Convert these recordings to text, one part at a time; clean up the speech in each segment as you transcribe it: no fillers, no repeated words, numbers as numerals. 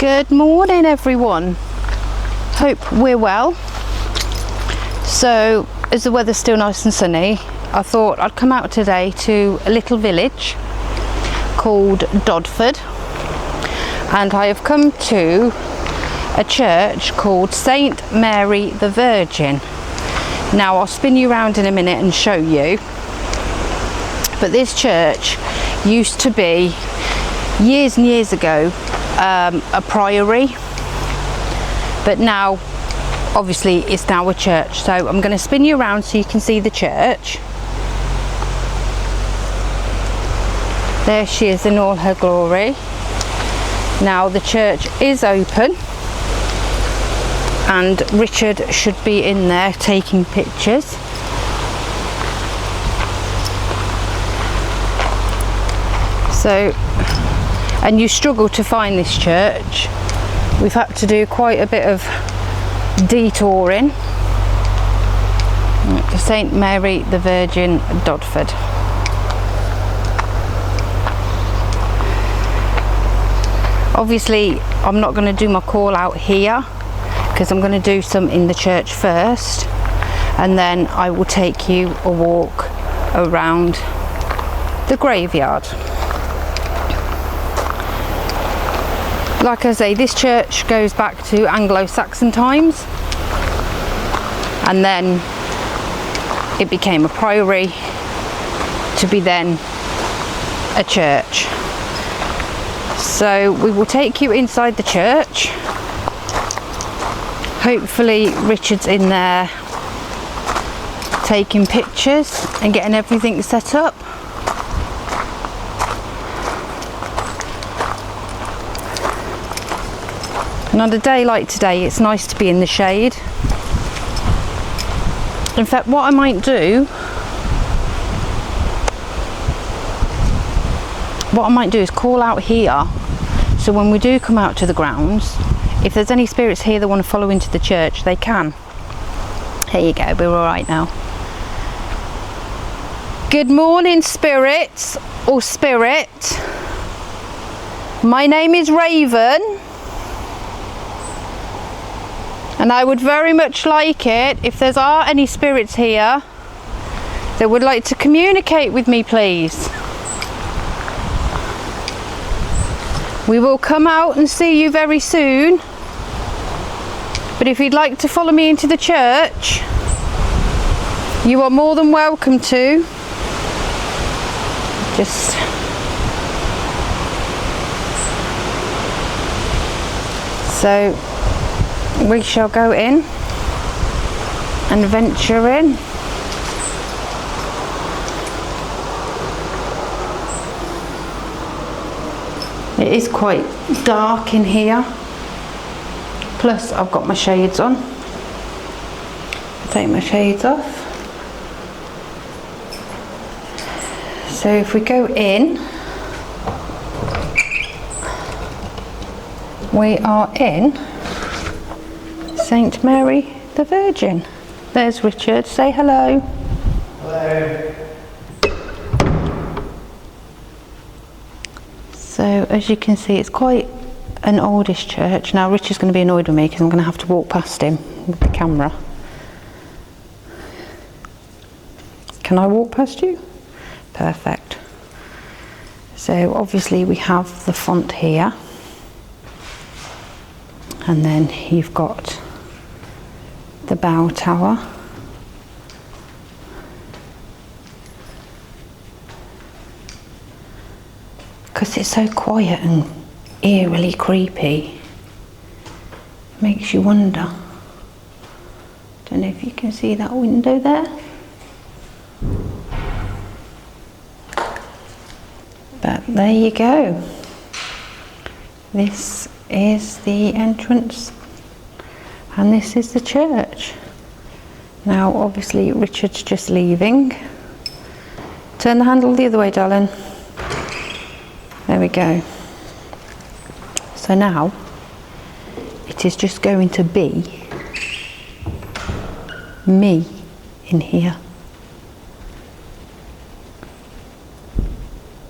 Good morning everyone, hope we're well. So as the weather's still nice and sunny, I thought I'd come out today to a little village called Dodford, and I have come to a church called St Mary the Virgin. Now I'll spin you around in a minute and show you, but this church used to be, years and years ago, a priory, but now obviously it's now a church. So I'm going to spin you around so you can see the church. There she is in all her glory. Now the church is open and Richard should be in there taking pictures. So, and you struggle to find this church. We've had to do quite a bit of detouring. St Mary the Virgin, Dodford. Obviously I'm not going to do my call out here because I'm going to do some in the church first, and then I will take you a walk around the graveyard. Like I say, this church goes back to Anglo-Saxon times, and then it became a priory to be then a church. So we will take you inside the church. Hopefully Richard's in there taking pictures and getting everything set up. And on a day like today, it's nice to be in the shade. In fact, what I might do is call out here, so when we do come out to the grounds, if there's any spirits here that want to follow into the church, they can. There you go, we're all right now. Good morning, spirits or spirit. My name is Raven, and I would very much like it if there are any spirits here that would like to communicate with me, please. We will come out and see you very soon, but if you'd like to follow me into the church, you are more than welcome to. Just so we shall go in and venture in. It is quite dark in here, plus I've got my shades on. I'll take my shades off. So if we go in, we are in St Mary the Virgin. There's Richard, say hello. Hello. So as you can see, it's quite an oldish church. Now Richard's going to be annoyed with me because I'm going to have to walk past him with the camera. Can I walk past you? Perfect. So obviously we have the font here, and then you've got the bell tower. Because it's so quiet and eerily creepy, makes you wonder. Don't know if you can see that window there, but there you go. This is the entrance and this is the church. Now obviously Richard's just leaving. Turn the handle the other way, darling. There we go. So now it is just going to be me in here.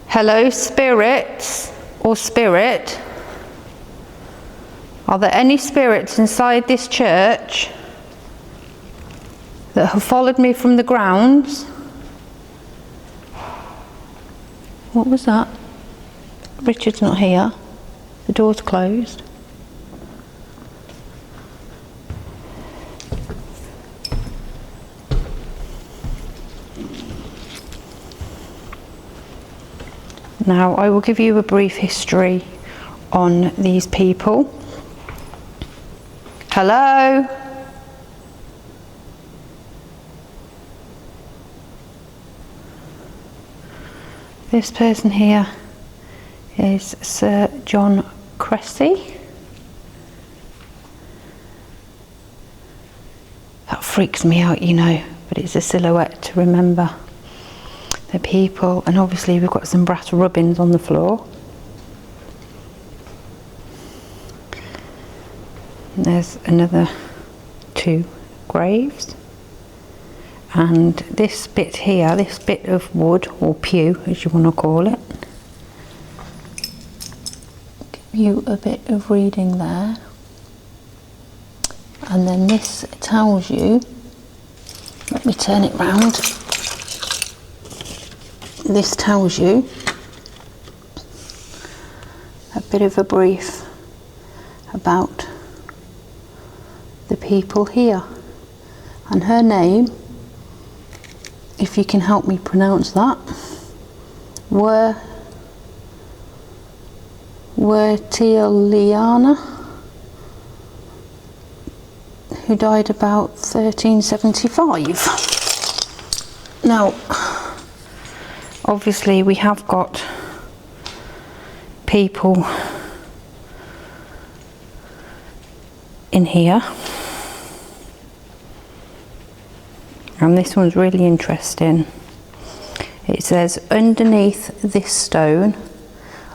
Hello spirits or spirit. Are there any spirits inside this church that have followed me from the grounds? What was that? Richard's not here. The door's closed. Now I will give you a brief history on these people. Hello? This person here is Sir John Cressy. That freaks me out, you know, but it's a silhouette to remember the people. And obviously we've got some brass rubbings on the floor. And there's another 2 graves. And this bit here, this bit of wood, or pew as you want to call it, give you a bit of reading there. And then this tells you, let me turn it round, this tells you a bit of a brief about the people here. And her name, if you can help me pronounce that, Wertiliana, who died about 1375. Now, obviously we have got people in here. And this one's really interesting. It says, underneath this stone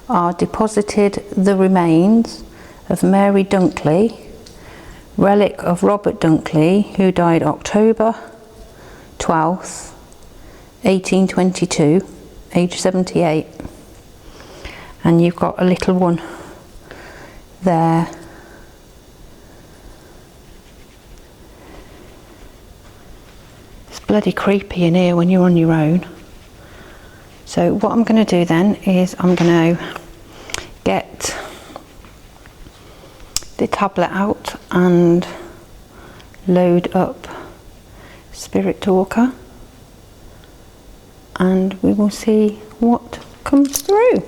are deposited the remains of Mary Dunkley, relic of Robert Dunkley, who died October 12th, 1822, age 78. And you've got a little one there. Bloody creepy in here when you're on your own. So what I'm going to do then is I'm going to get the tablet out and load up Spirit Talker, and we will see what comes through.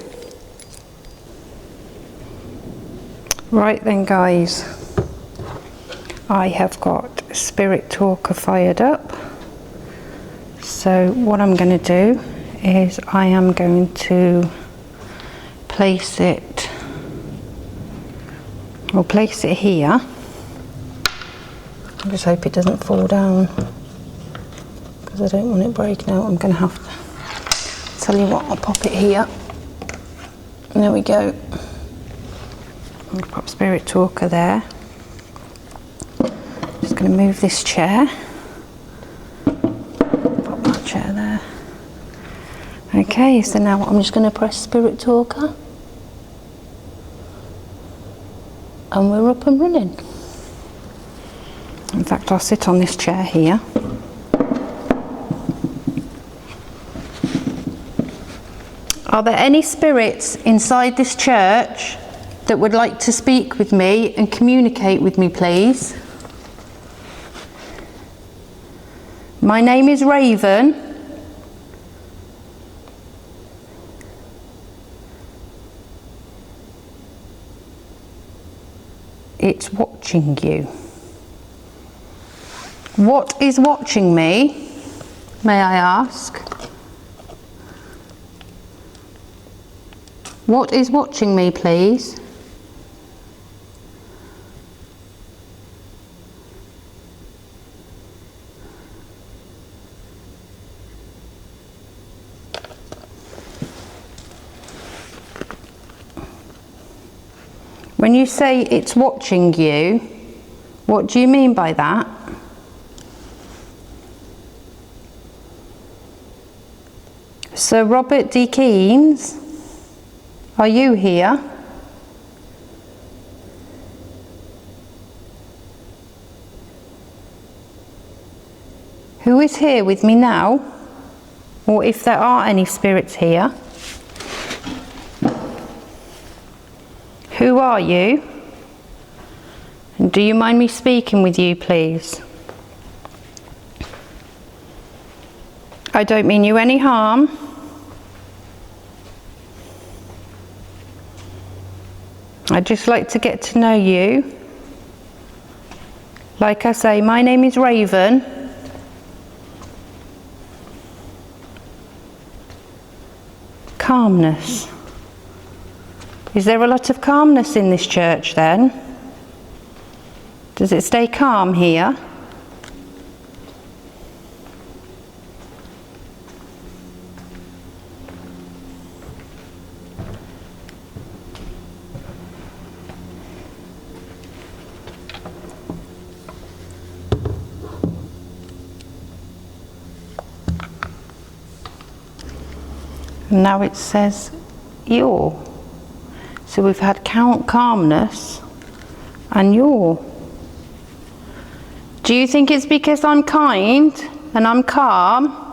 Right then guys, I have got Spirit Talker fired up. So what I'm going to do is I am going to place it, I'll place it here. I just hope it doesn't fall down because I don't want it breaking out. I'm going to have to, tell you what, I'll pop it here. And there we go. I'm going to pop Spirit Talker there. Just going to move this chair. Chair there. Okay, so now I'm just going to press Spirit Talker and we're up and running. In fact, I'll sit on this chair here. Are there any spirits inside this church that would like to speak with me and communicate with me, please? My name is Raven. It's watching you. What is watching me, may I ask? What is watching me, please? When you say it's watching you, what do you mean by that? Sir Robert D. Keynes, are you here? Who is here with me now? Or if there are any spirits here, who are you? And do you mind me speaking with you, please? I don't mean you any harm. I'd just like to get to know you. Like I say, my name is Raven. Calmness. Is there a lot of calmness in this church then? Does it stay calm here? And now it says you're. So we've had calmness and you're. Do you think it's because I'm kind and I'm calm?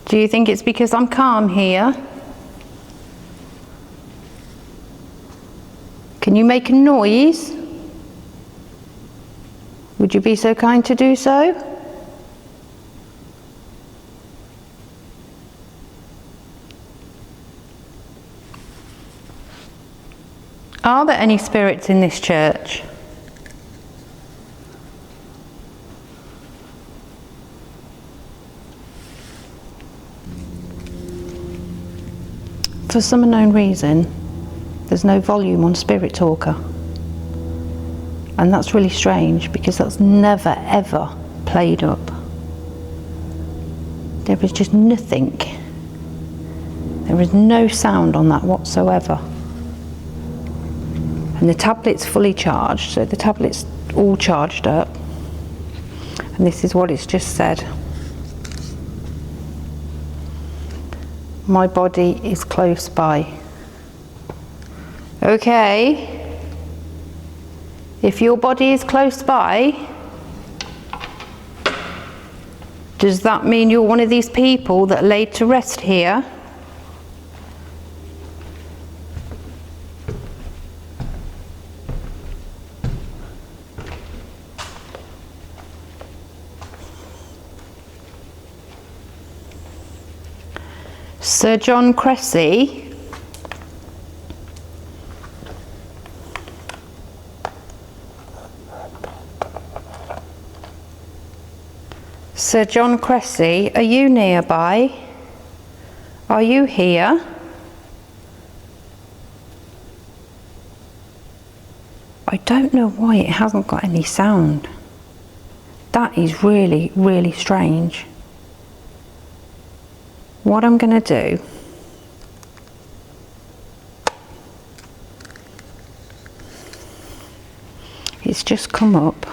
Do you think it's because I'm calm here? Can you make a noise? Would you be so kind to do so? Are there any spirits in this church? For some unknown reason, there's no volume on Spirit Talker. And that's really strange because that's never ever played up. There is just nothing. There is no sound on that whatsoever. And the tablet's fully charged, so the tablet's all charged up. And this is what it's just said. My body is close by. Okay, if your body is close by, does that mean you're one of these people that are laid to rest here? Sir John Cressy Sir John Cressy, are you nearby? Are you here? I don't know why it hasn't got any sound. That is really, really strange. What I'm going to do is just come up.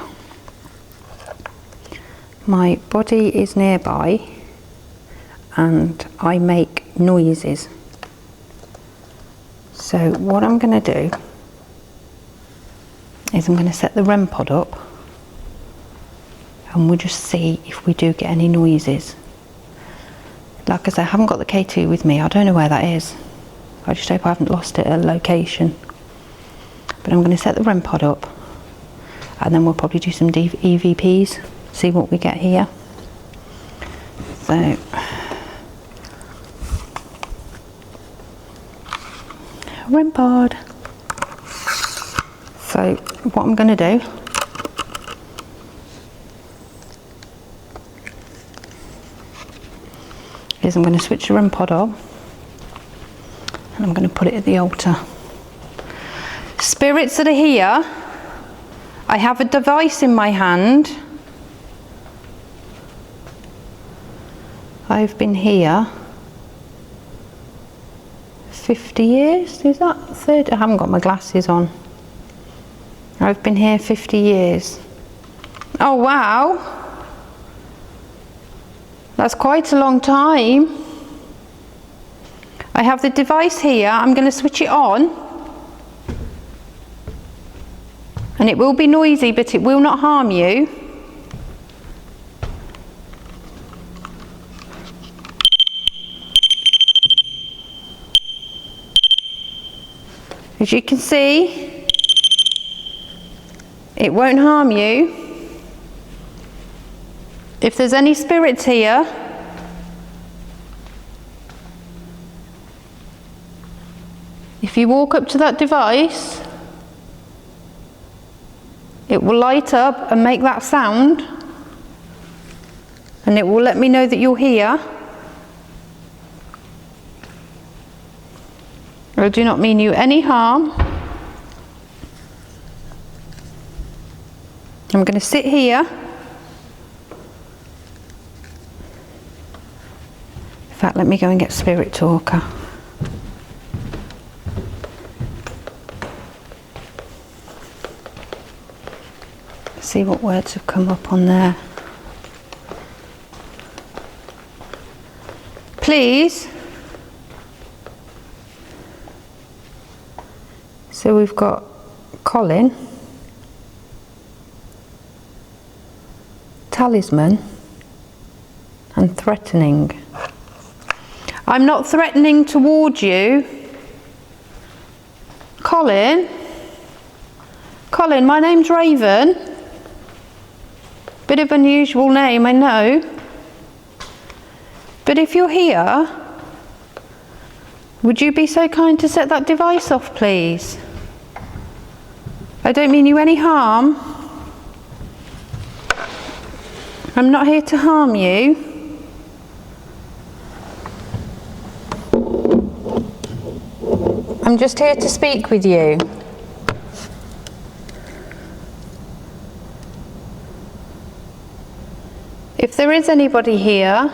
My body is nearby and I make noises. So what I'm going to do is I'm going to set the REM pod up and we'll just see if we do get any noises. Like I said, I haven't got the K2 with me. I don't know where that is. I just hope I haven't lost it at a location. But I'm going to set the REM pod up and then we'll probably do some EVPs. See what we get here. So REM pod. So what I'm going to do is I'm going to switch the REM pod on and I'm going to put it at the altar. Spirits that are here, I have a device in my hand. I've been here 50 years, is that 30? I haven't got my glasses on. I've been here 50 years. Oh wow! That's quite a long time. I have the device here. I'm going to switch it on. And it will be noisy, but it will not harm you. As you can see, it won't harm you. If there's any spirits here, if you walk up to that device, it will light up and make that sound, and it will let me know that you're here. I do not mean you any harm. I'm going to sit here. In fact, let me go and get Spirit Talker. See what words have come up on there. Please. So we've got Colin, talisman, and threatening. I'm not threatening towards you. Colin, my name's Raven. Bit of unusual name, I know. But if you're here, would you be so kind to set that device off, please? I don't mean you any harm. I'm not here to harm you. I'm just here to speak with you. If there is anybody here,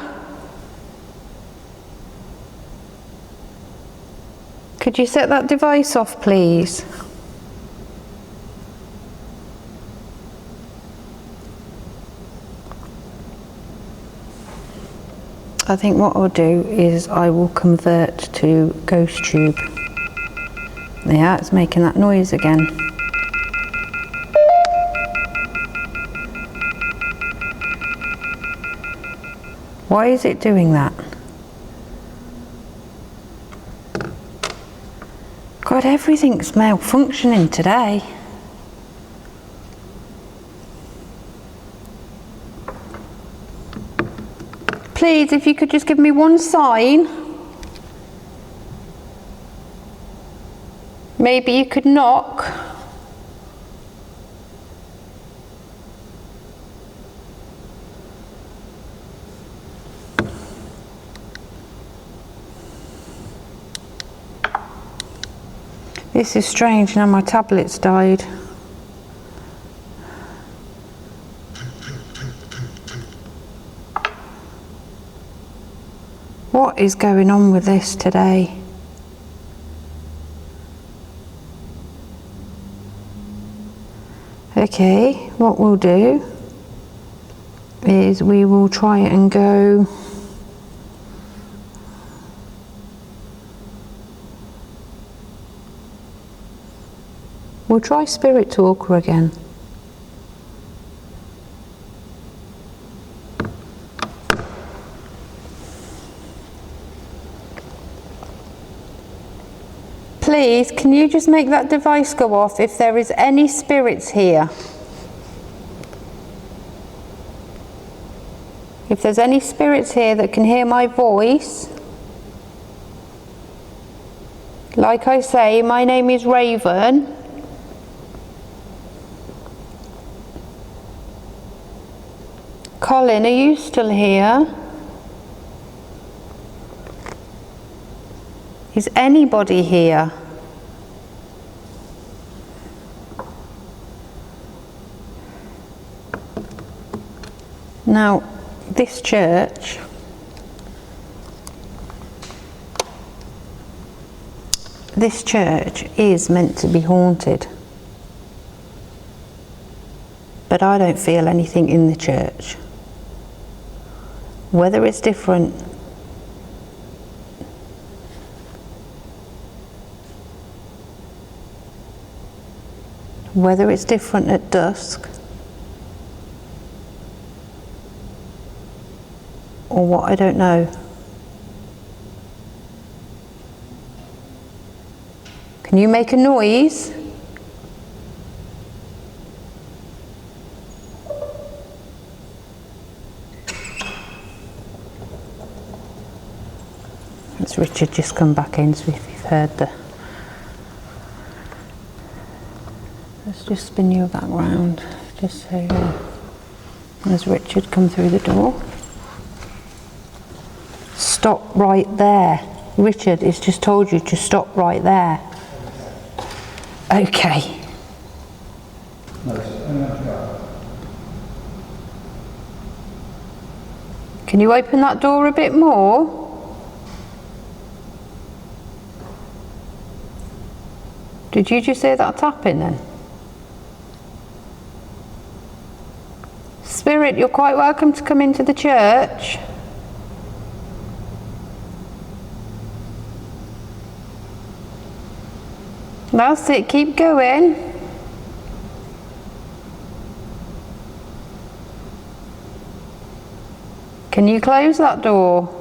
could you set that device off, please? I think what I'll do is I will convert to Ghost Tube. Yeah, it's making that noise again. Why is it doing that? God, everything's malfunctioning today. Please, if you could just give me one sign. Maybe you could knock. This is strange, now my tablet's died. What is going on with this today? Okay, what we'll do is we will try and go we'll try Spirit Talker again. Please, can you just make that device go off if there is any spirits here? If there's any spirits here that can hear my voice, like I say, my name is Raven. Colin, are you still here? Is anybody here? Now, this church is meant to be haunted, but I don't feel anything in the church. Whether it's different at dusk or what, I don't know. Can you make a noise? It's Richard just come back in, so if you've heard the... Let's just spin you back round, just so there's Richard come through the door. Stop right there. Richard has just told you to stop right there. Okay. Can you open that door a bit more? Did you just hear that tapping then? Spirit, you're quite welcome to come into the church. That's it, keep going. Can you close that door?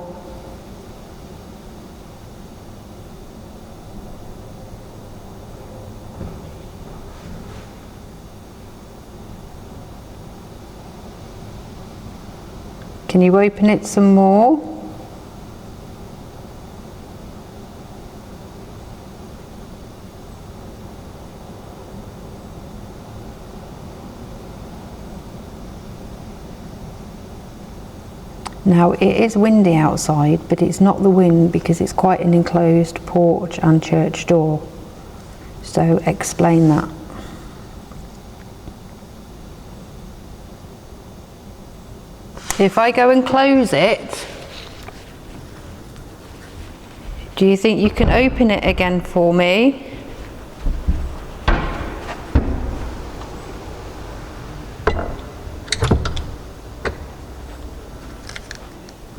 Can you open it some more? Now it is windy outside, but it's not the wind because it's quite an enclosed porch and church door. So explain that. If I go and close it, do you think you can open it again for me?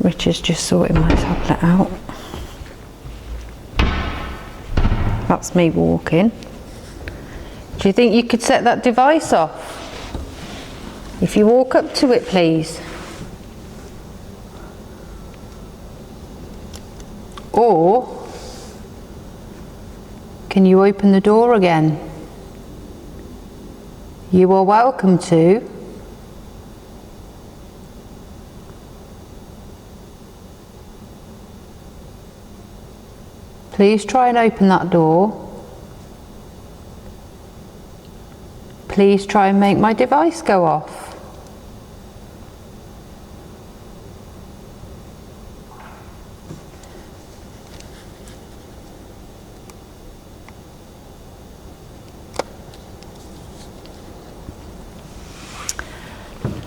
Richard's just sorting my tablet out. That's me walking. Do you think you could set that device off? If you walk up to it, please. Or can you open the door again? You are welcome to. Please try and open that door. Please try and make my device go off.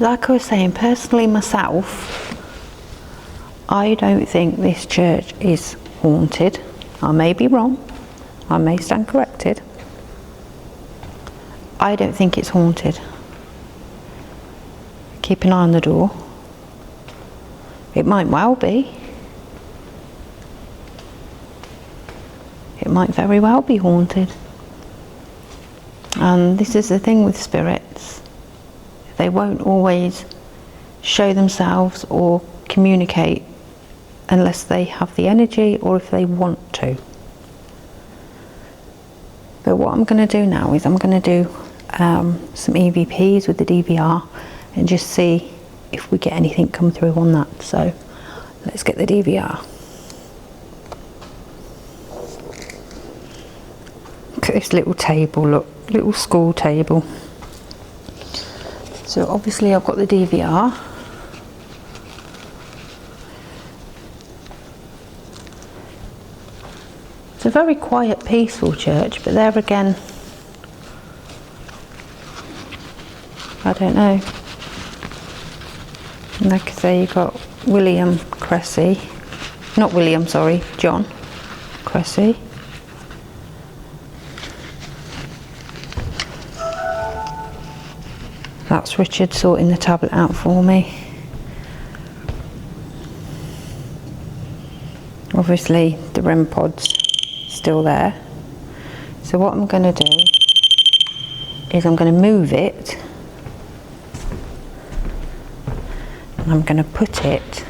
Like I was saying, personally myself, I don't think this church is haunted. I may be wrong, I may stand corrected. I don't think it's haunted. Keep an eye on the door. It might well be. It might very well be haunted. And this is the thing with spirits. They won't always show themselves or communicate unless they have the energy or if they want to. But what I'm going to do now is I'm going to do some EVPs with the DVR and just see if we get anything come through on that. So let's get the DVR. Look at this little table, look, little school table. So obviously I've got the DVR. It's a very quiet, peaceful church, but there again, I don't know. Like I say, you've got William Cressy, not William, sorry, John Cressy. That's Richard sorting the tablet out for me. Obviously the REM pod's still there. So what I'm going to do is I'm going to move it and I'm going to put it,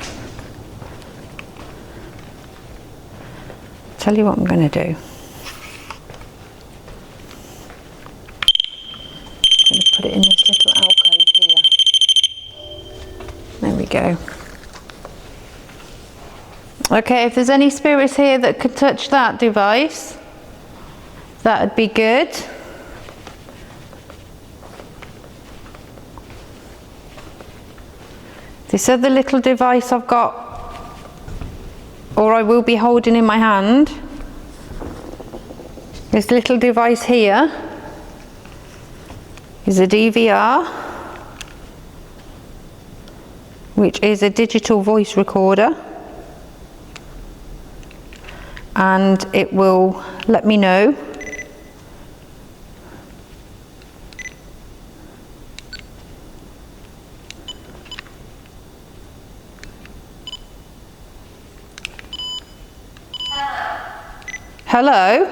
tell you what I'm going to do. I'm going to put it in this little alcove here. There we go. Okay, if there's any spirits here that could touch that device, that would be good. This other little device I've got, or I will be holding in my hand, this little device here is a DVR, which is a digital voice recorder. And it will let me know hello.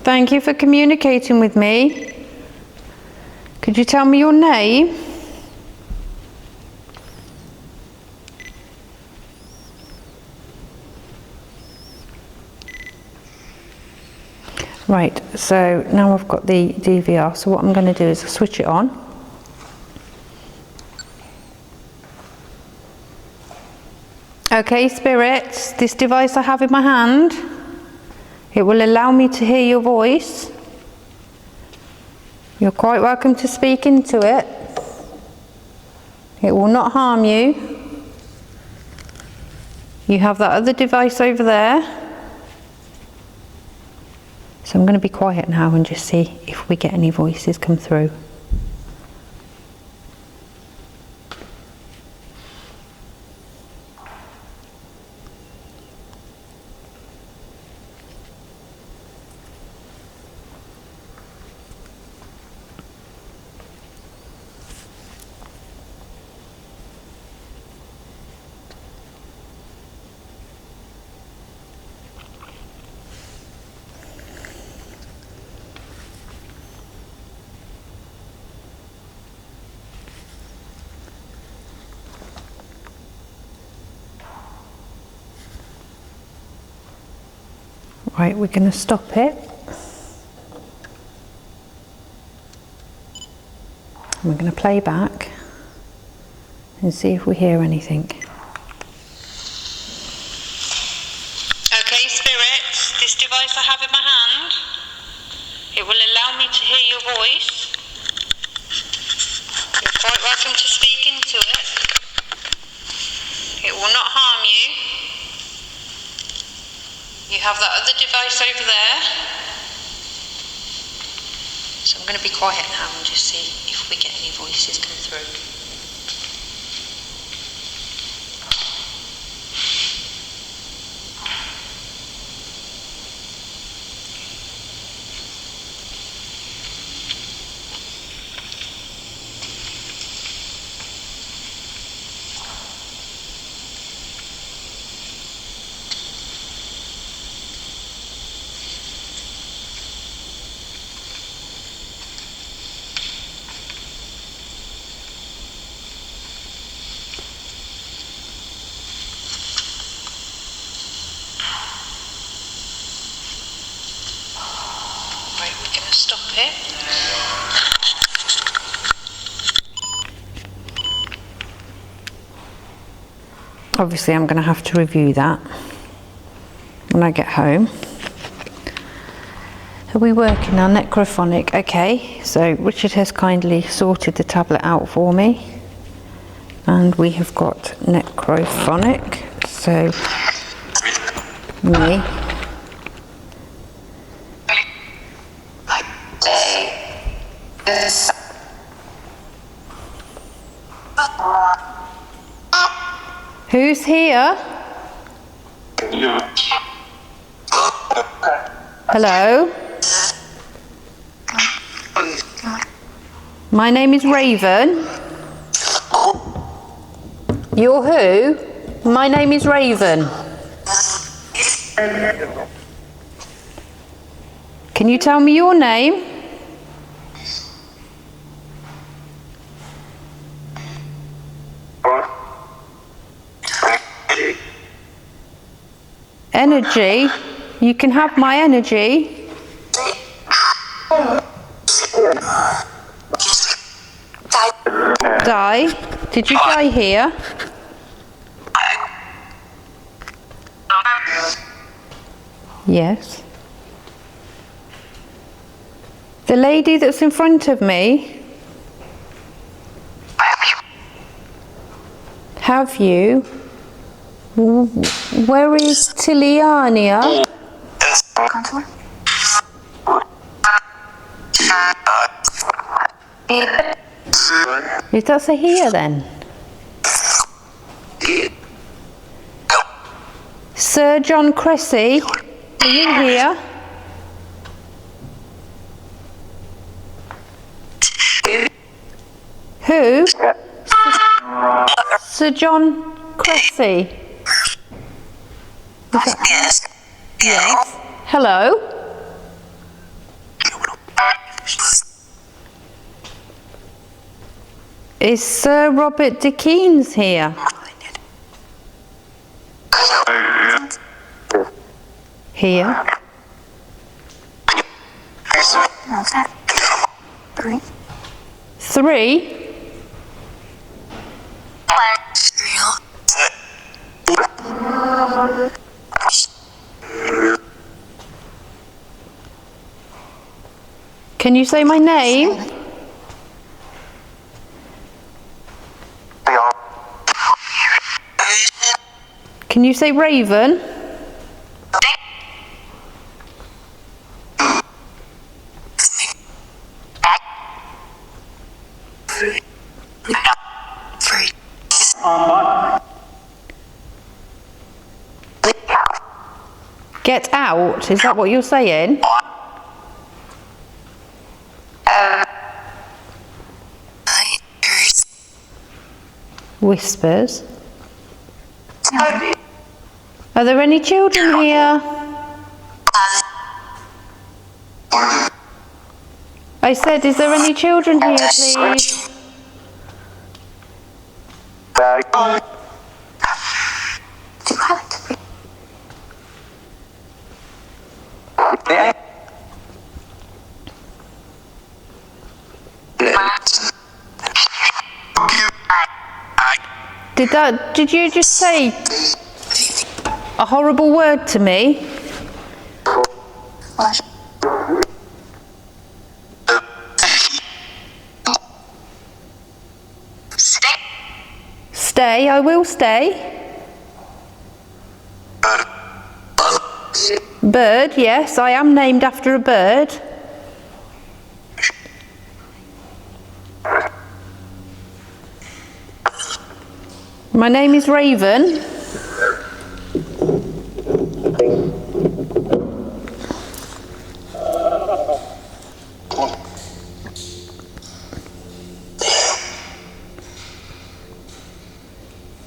Thank you for communicating with me. Could you tell me your name? Right, so now I've got the DVR, so what I'm going to do is switch it on. Okay, spirits, this device I have in my hand, it will allow me to hear your voice. You're quite welcome to speak into it. It will not harm you. You have that other device over there. So I'm going to be quiet now and just see if we get any voices come through. Right, we're going to stop it. We're going to play back and see if we hear anything. Okay, spirits, this device I have in my hand, it will allow me to hear your voice. You're quite welcome to speak into it. It will not harm you. You have that other device over there. So I'm going to be quiet now and just see if we get any voices come through. Stop it. Obviously I'm going to have to review that when I get home. Are we working on necrophonic? Okay, so Richard has kindly sorted the tablet out for me and we have got necrophonic. So me. Who's here? Hello? My name is Raven. You're who? My name is Raven. Can you tell me your name? Energy? You can have my energy. Die? Did you die here? Yes. The lady that's in front of me. Have you? Where is Tiliania? Is that a here then? Sir John Cressy, are you here? Who? Sir John Cressy. Yes. Yes. Hello? Is Sir Robert de Keynes here? Here? Three? Can you say my name? Can you say Raven? Get out? Is that what you're saying? Whispers. Are there any children here? I said, is there any children here, please? Did you just say a horrible word to me? Stay, I will stay. Bird, yes, I am named after a bird. My name is Raven.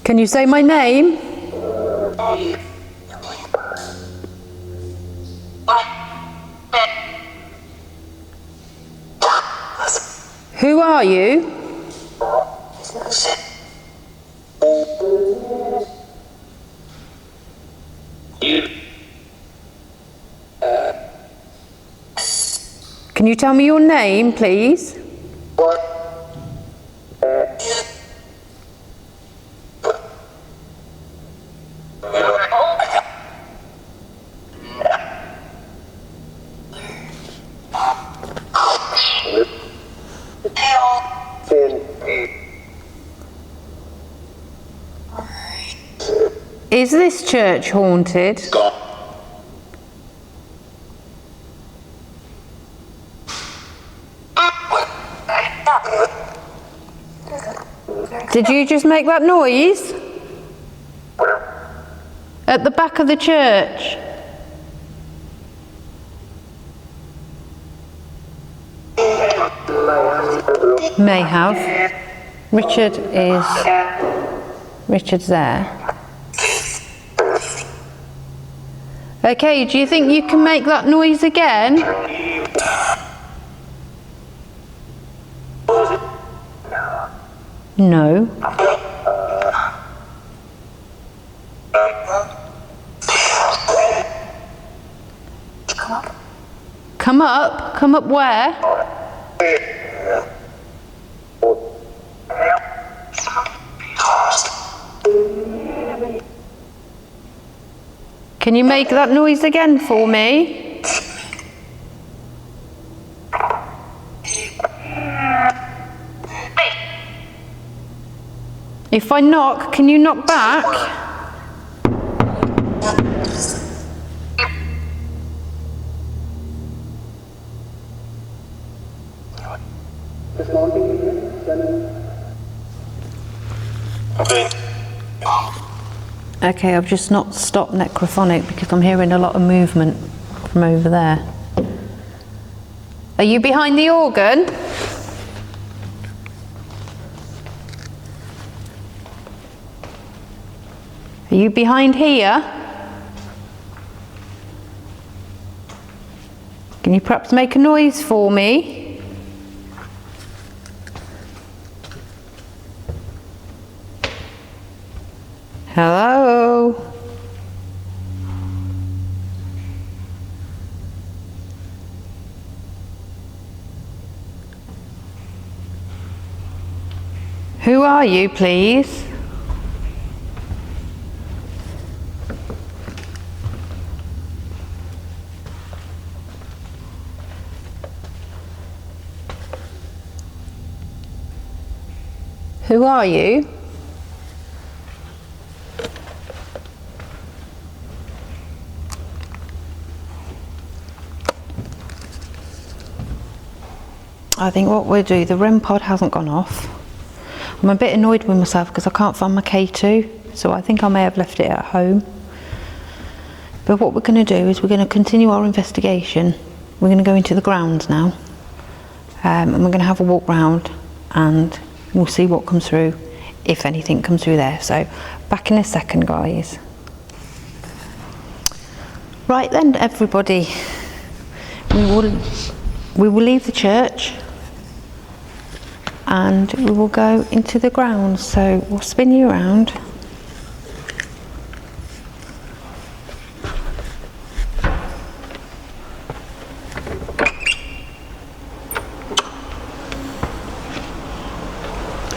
Can you say my name? Who are you? Can you tell me your name, please? Is this church haunted? Did you just make that noise? At the back of the church? May have. Richard is Richard's there. Okay, do you think you can make that noise again? No. Come up? Come up where? Can you make that noise again for me? If I knock, can you knock back? Okay, I've just not stopped necrophonic because I'm hearing a lot of movement from over there. Are you behind the organ? Are you behind here? Can you perhaps make a noise for me? Hello? Who are you, please? Who are you? I think what we'll do, the REM pod hasn't gone off. I'm a bit annoyed with myself because I can't find my K2, so I think I may have left it at home. But what we're going to do is we're going to continue our investigation. We're going to go into the grounds now, and we're going to have a walk round and we'll see what comes through, if anything comes through there. So back in a second, guys. Right then, everybody, we will leave the church and we will go into the grounds. So we'll spin you around.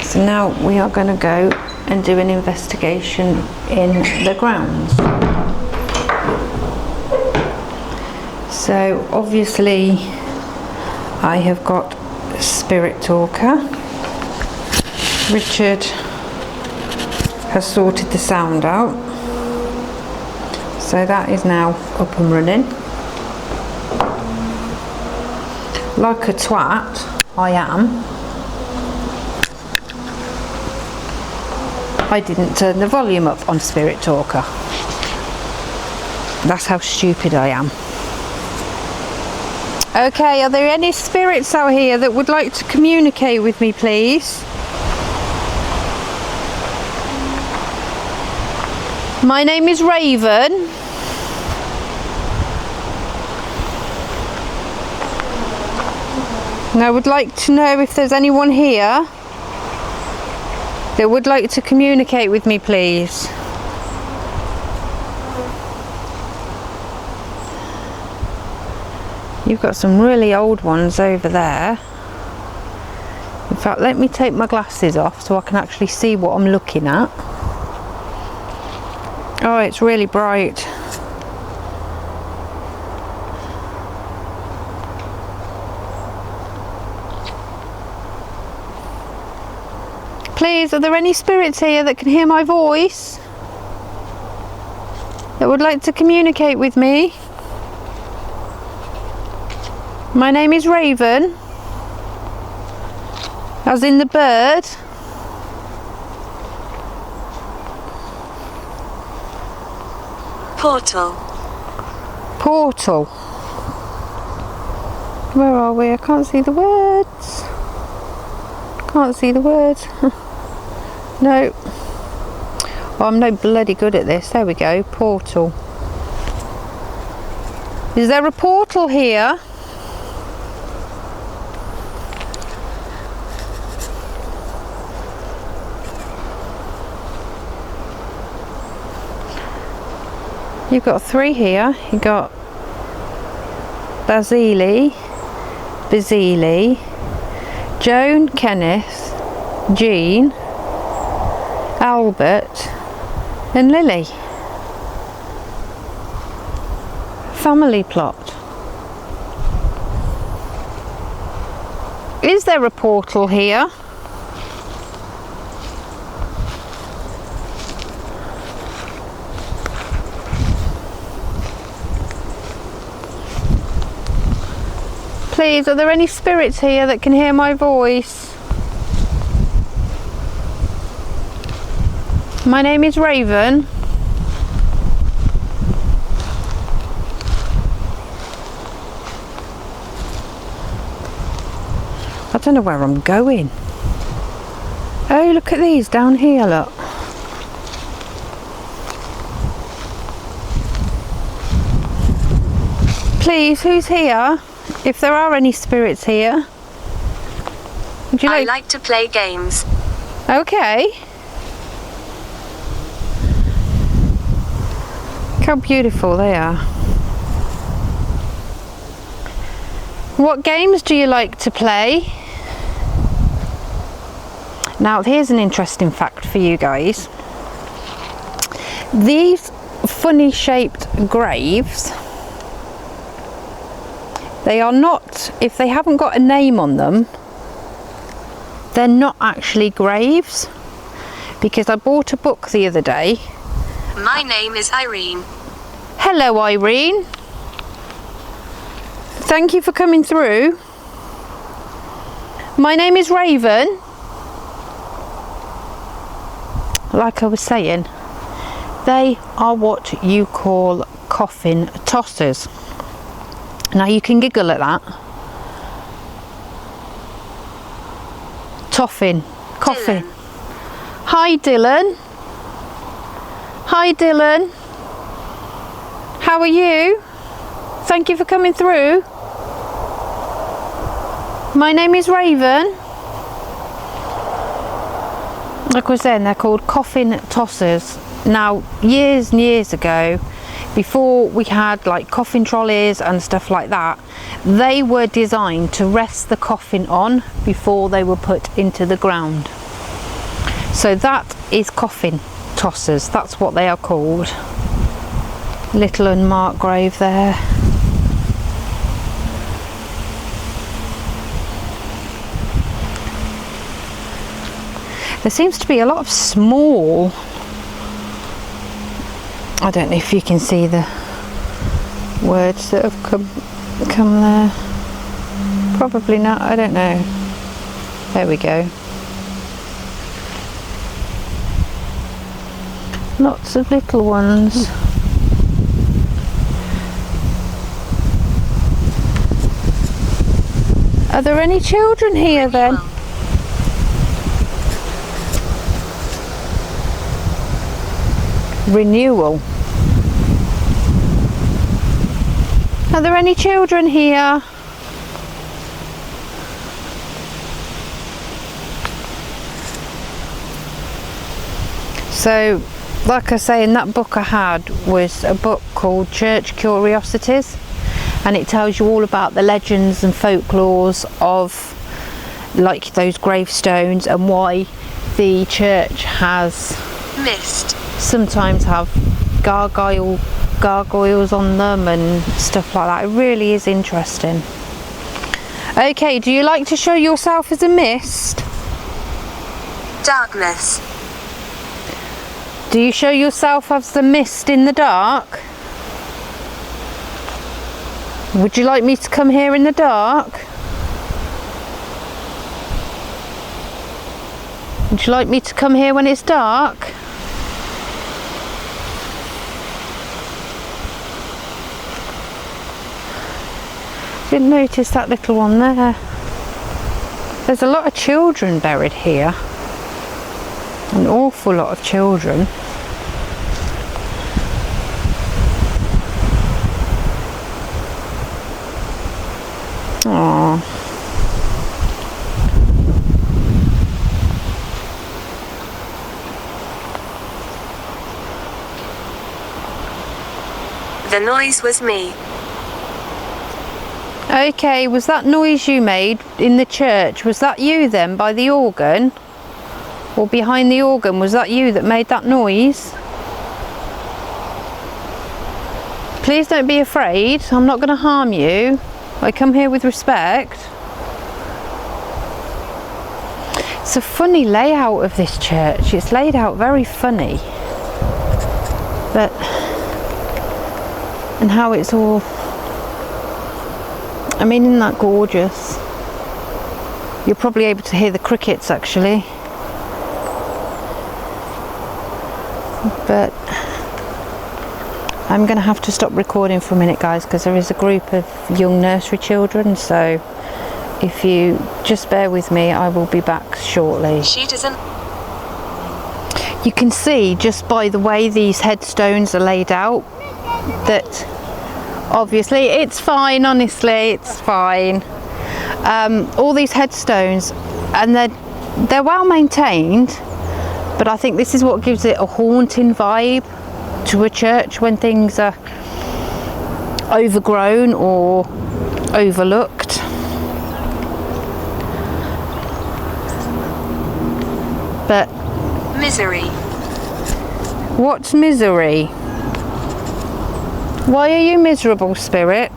So now we are going to go and do an investigation in the grounds. So obviously I have got Spirit Talker. Richard has sorted the sound out, so that is now up and running. Like a twat I am, I didn't turn the volume up on Spirit Talker. That's how stupid I am. Okay, are there any spirits out here that would like to communicate with me, please? My name is Raven. And I would like to know if there's anyone here that would like to communicate with me, please. You've got some really old ones over there. In fact, let me take my glasses off so I can actually see what I'm looking at. Oh, it's really bright. Please, are there any spirits here that can hear my voice? That would like to communicate with me? My name is Raven, as in the bird. Portal. Portal. Where are we? I can't see the words. Can't see the words. No. Oh, I'm no bloody good at this. There we go. Portal. Is there a portal here? You've got 3 here. You've got Basili, Joan, Kenneth, Jean, Albert and Lily. Family plot. Is there a portal here? Please, are there any spirits here that can hear my voice? My name is Raven. I don't know where I'm going. Oh, look at these down here, look. Please, who's here? If there are any spirits here. Would you I like to play games. Okay. Look how beautiful they are. What games do you like to play? Now, here's an interesting fact for you guys. These funny shaped graves, they are not, if they haven't got a name on them, they're not actually graves. Because I bought a book the other day. My name is Irene. Hello, Irene. Thank you for coming through. My name is Raven. Like I was saying, they are what you call coffin tossers. Now you can giggle at that. Coffin. Dylan. Hi Dylan. Hi Dylan. How are you? Thank you for coming through. My name is Raven. Like I was saying, they're called coffin tossers. Now, years and years ago, before we had like coffin trolleys and stuff like that, they were designed to rest the coffin on before they were put into the ground. So that is coffin tossers. That's what they are called. Little unmarked grave there. There seems to be a lot of small, I don't know if you can see the words that have come there. Probably not, I don't know. There we go. Lots of little ones. Are there any children here then? Renewal. Are there any children here? So, like I say, in that book I had was a book called Church Curiosities, and it tells you all about the legends and folklores of like those gravestones and why the church has sometimes have gargoyles on them and stuff like that. It really is interesting. Okay, do you like to show yourself as a mist? Darkness. Do you show yourself as the mist in the dark? Would you like me to come here in the dark? Would you like me to come here when it's dark? Didn't notice that little one there. There's a lot of children buried here. An awful lot of children. The noise was me. Okay, was that noise you made in the church, was that you then by the organ? Or behind the organ, was that you that made that noise? Please don't be afraid, I'm not going to harm you. I come here with respect. It's a funny layout of this church, it's laid out very funny. But, and how it's all, I mean, isn't that gorgeous? You're probably able to hear the crickets actually. But I'm going to have to stop recording for a minute, guys, because there is a group of young nursery children, so if you just bear with me, I will be back shortly. She doesn't. You can see just by the way these headstones are laid out that obviously it's fine, honestly, it's fine. All these headstones, and they're well maintained, but I think this is what gives it a haunting vibe to a church when things are overgrown or overlooked. But Misery. what's misery? Why are you miserable, spirit?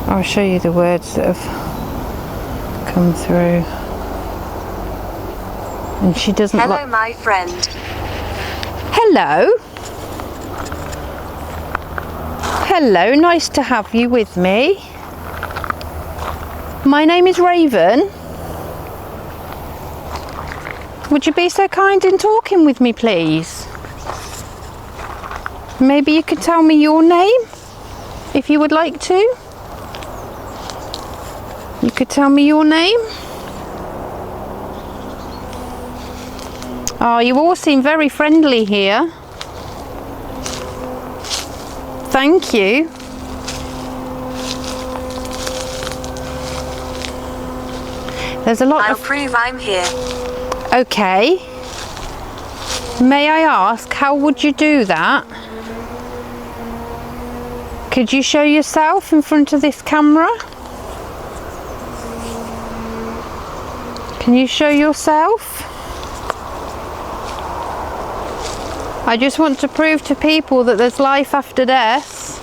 I'll show you the words that have come through. And she doesn't like. Hello, my friend. Hello. Hello, nice to have you with me. My name is Raven. Would you be so kind in talking with me, please? Maybe you could tell me your name, if you would like to. You could tell me your name. Oh, you all seem very friendly here. Thank you. There's a lot I'll of... prove I'm here. Okay. May I ask, how would you do that? Could you show yourself in front of this camera? Can you show yourself? I just want to prove to people that there's life after death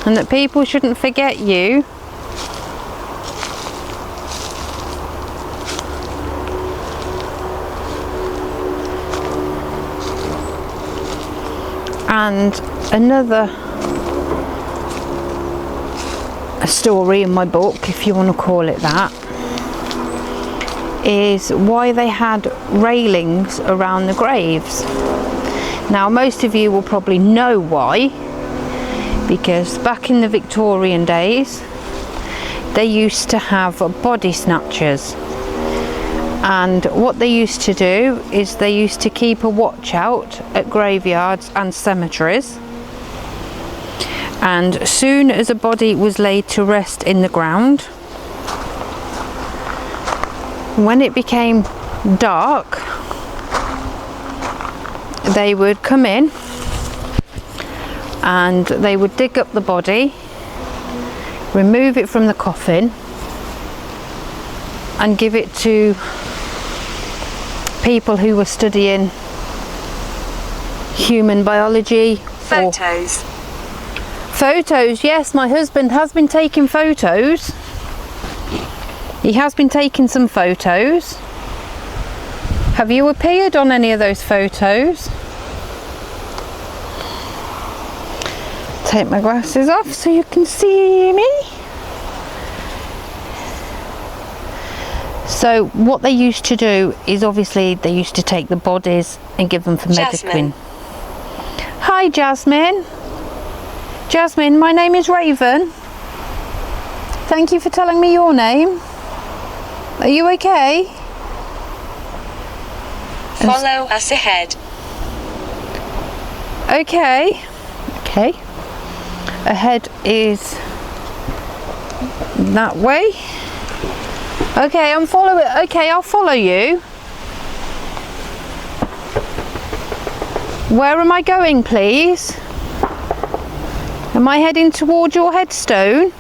and that people shouldn't forget you. And another story in my book, if you want to call it that, is why they had railings around the graves. Now most of you will probably know why, because back in the Victorian days they used to have body snatchers, and what they used to do is they used to keep a watch out at graveyards and cemeteries, and as soon as a body was laid to rest in the ground, when it became dark, they would come in and they would dig up the body, remove it from the coffin and give it to people who were studying human biology. Photos. Photos, yes, my husband has been taking photos. He has been taking some photos. Have you appeared on any of those photos? Take my glasses off so you can see me. So what they used to do is obviously they used to take the bodies and give them for medicine. Hi Jasmine. Jasmine, my name is Raven. Thank you for telling me your name. Are you okay? Follow us ahead. Okay. Okay. Ahead is that way. Okay, I'm following. Okay, I'll follow you. Where am I going, please? Am I heading toward your headstone?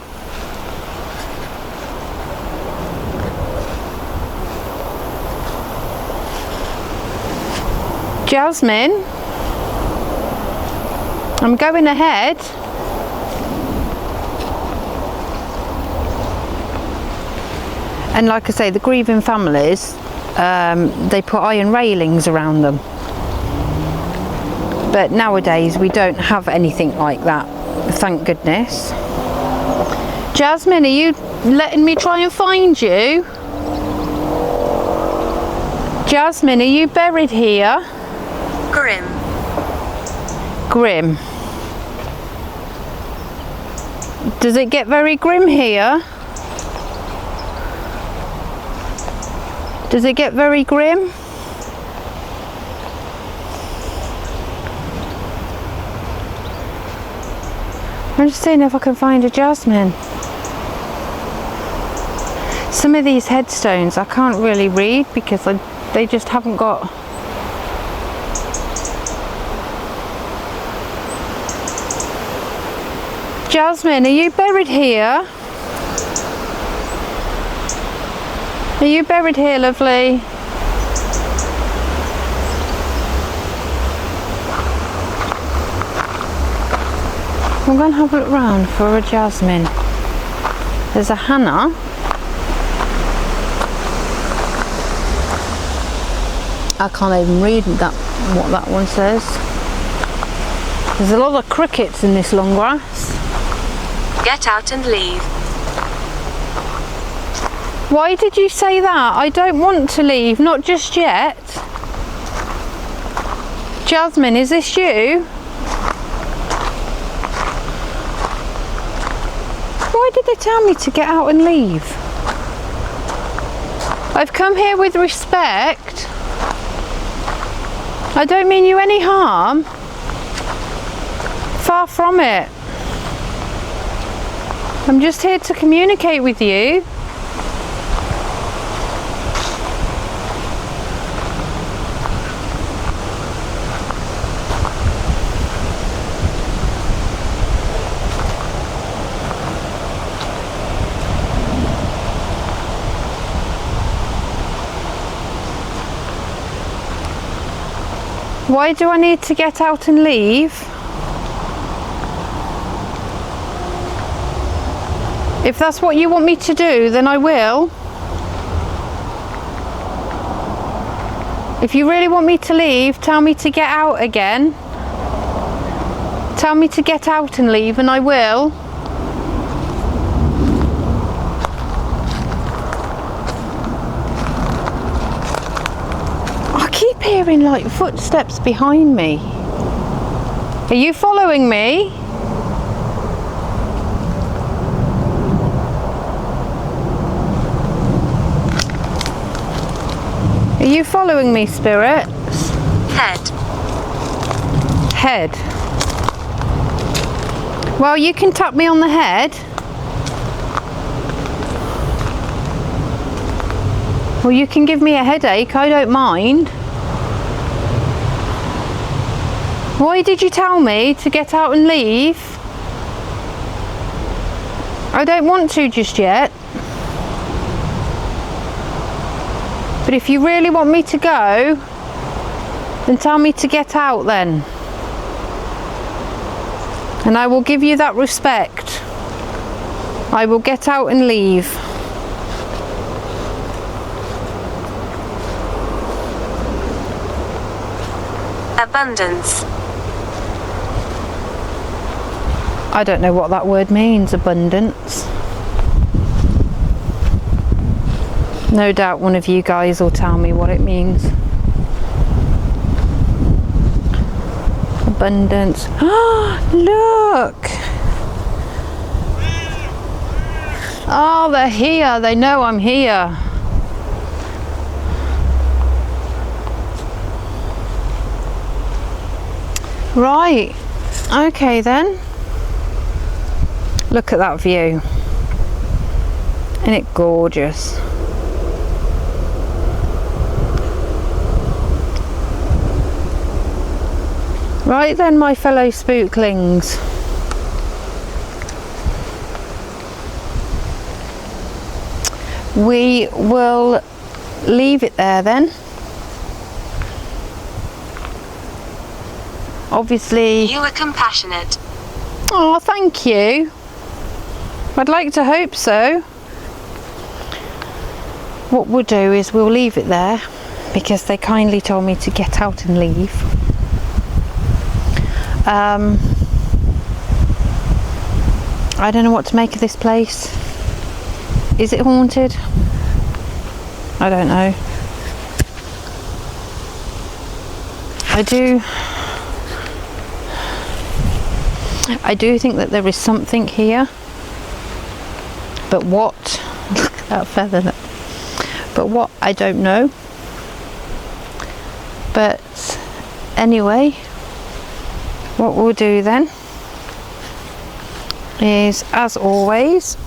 Jasmine? I'm going ahead. And like I say, the grieving families, they put iron railings around them. But nowadays we don't have anything like that, thank goodness. Jasmine, are you letting me try and find you? Jasmine, are you buried here? Grim. Grim. Does it get very grim here? Does it get very grim? I'm just seeing if I can find a Jasmine. Some of these headstones I can't really read because they just haven't got... Jasmine, are you buried here? Are you buried here, lovely? I'm going to have a look round for a Jasmine. There's a Hannah. I can't even read that, what that one says. There's a lot of crickets in this long grass. Get out and leave. Why did you say that? I don't want to leave, not just yet. Jasmine, is this you? Why did they tell me to get out and leave? I've come here with respect. I don't mean you any harm. Far from it. I'm just here to communicate with you. Why do I need to get out and leave? If that's what you want me to do, then I will. If you really want me to leave, tell me to get out again. Tell me to get out and leave and I will. I keep hearing like footsteps behind me. Are you following me? Are you following me, spirits? Head. Head. Well, you can tap me on the head. Well, you can give me a headache, I don't mind. Why did you tell me to get out and leave? I don't want to just yet. But if you really want me to go, then tell me to get out then. And I will give you that respect. I will get out and leave. Abundance. I don't know what that word means, abundance. No doubt one of you guys will tell me what it means. Abundance. Look! Oh, they're here. They know I'm here. Right. Okay then. Look at that view. Isn't it gorgeous? Right then, my fellow spooklings. We will leave it there then. Obviously. You were compassionate. Oh, thank you. I'd like to hope so. What we'll do is we'll leave it there because they kindly told me to get out and leave. I don't know what to make of this place. Is it haunted? I don't know. I do think that there is something here, but what? Look at that feather. But what, I don't know. But anyway, what we'll do then is, as always,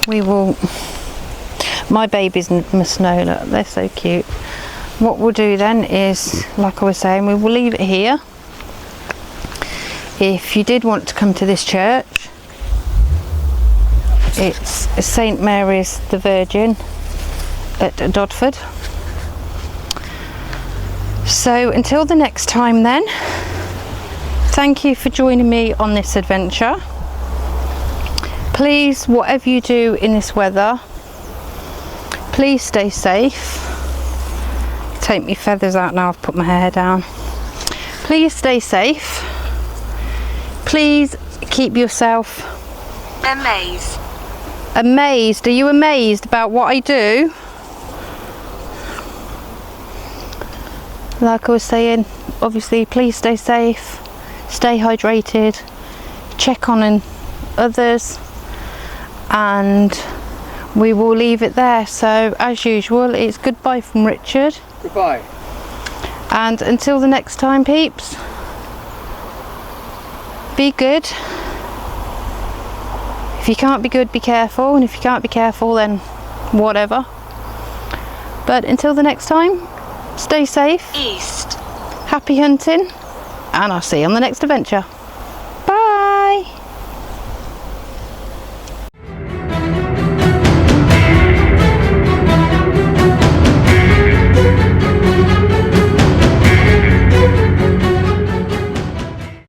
we will, my babies must know, look, they're so cute. What we'll do then is, like I was saying, we will leave it here. If you did want to come to this church, it's St Mary's the Virgin at Dodford. So until the next time then, thank you for joining me on this adventure. Please, whatever you do in this weather, please stay safe. Take my feathers out now, I've put my hair down. Please stay safe. Please keep yourself amazed. Amazed? Are you amazed about what I do? Like I was saying, obviously please stay safe, stay hydrated, check on others, and we will leave it there. So as usual, it's goodbye from Richard. Goodbye. And until the next time, peeps, be good. If you can't be good, be careful, and if you can't be careful, then whatever. But until the next time, stay safe, East. happy hunting, and I'll see you on the next adventure.